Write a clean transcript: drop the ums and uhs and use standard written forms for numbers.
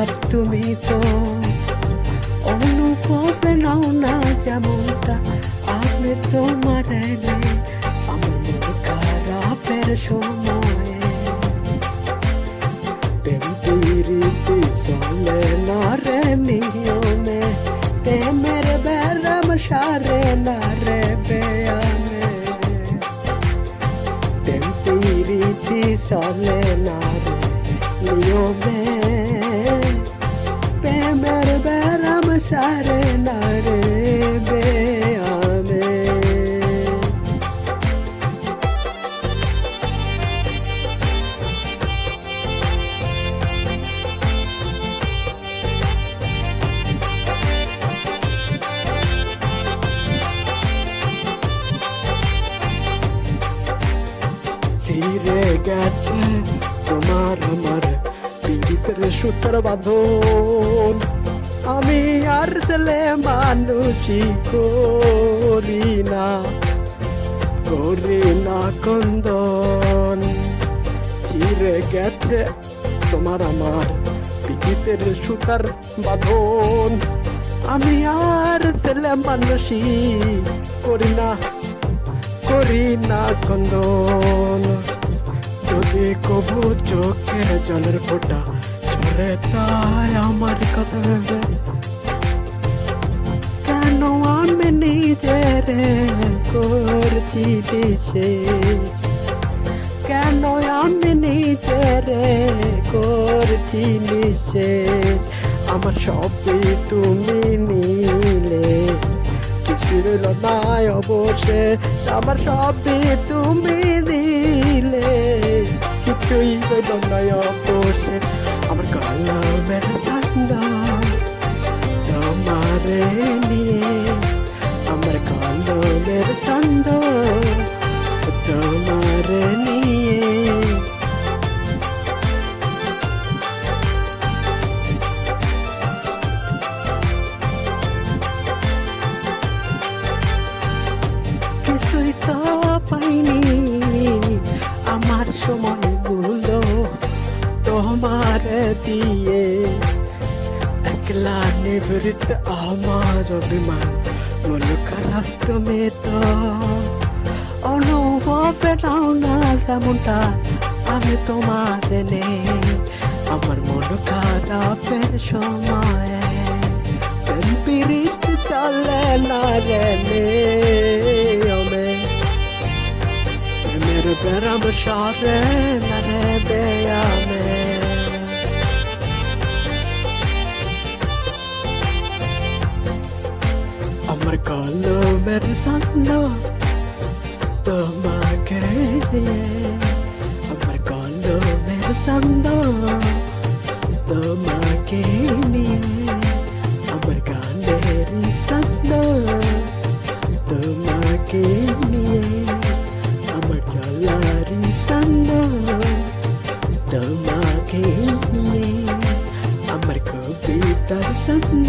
খারাপ তুমি তো অনুভবে নাও না যেমনটা আমি তোমার আমার মন খারাপের সময় টেম্পিরিতি চলে না রে নিয়মে প্রেমের ব্যারাম সারে না রে বেয়ামে টেম্পিরিতি চলে না রে নিয়মে প্রেমের ব্যারাম সারে না রে বেয়ামে ছিঁড়ে গেছে তোমার আমার পীড়িতের সূত্র বাঁধন আমি আর ছেলে মানুষই করি না কন্দন ছিঁড়ে গেছে তোমার আমার পীড়িতের সুতার বাঁধন আমি আর ছেলে মানুষই করি না কন্দন যদি কবু চোখের জলের ফোঁটা ঝরে তাই আমার কথা ভেবে কেন আমি নিজের করছি দিশে কেন আমি নিজের করছি নিশেষ আমার সবই তুমি নিলে কিছু রইল না অবশেষ আমার সবই তুমি দিলে কিছুই রইল না অবশেষ আমার কলমের ঠান্ডা তোমারে নিয়ে আমার কলমের ছন্দ তোমারে নিয়ে কিছুই তো পাইনি আমার সময়গুলো তোমার দিয়ে একলা নিবৃত আমার অভিমান মন খারাপ তুমি তো অনুভবে নাও না যেমনটা আমি তোমার নেই আমার মন খারাপের সময় পিরিত চলে না রে মেরে ব্যারাম সারে না রে বেয়ামে আমার কলমের ছন্দ তোমাকে দিয়ে আমার কলমের ছন্দ তোমাকে নিয়ে আমার গানের ছন্দ তোমাকে নিয়ে আমার চলারি ছন্দ তোমাকে নিয়ে আমার কবিতার ছন্দ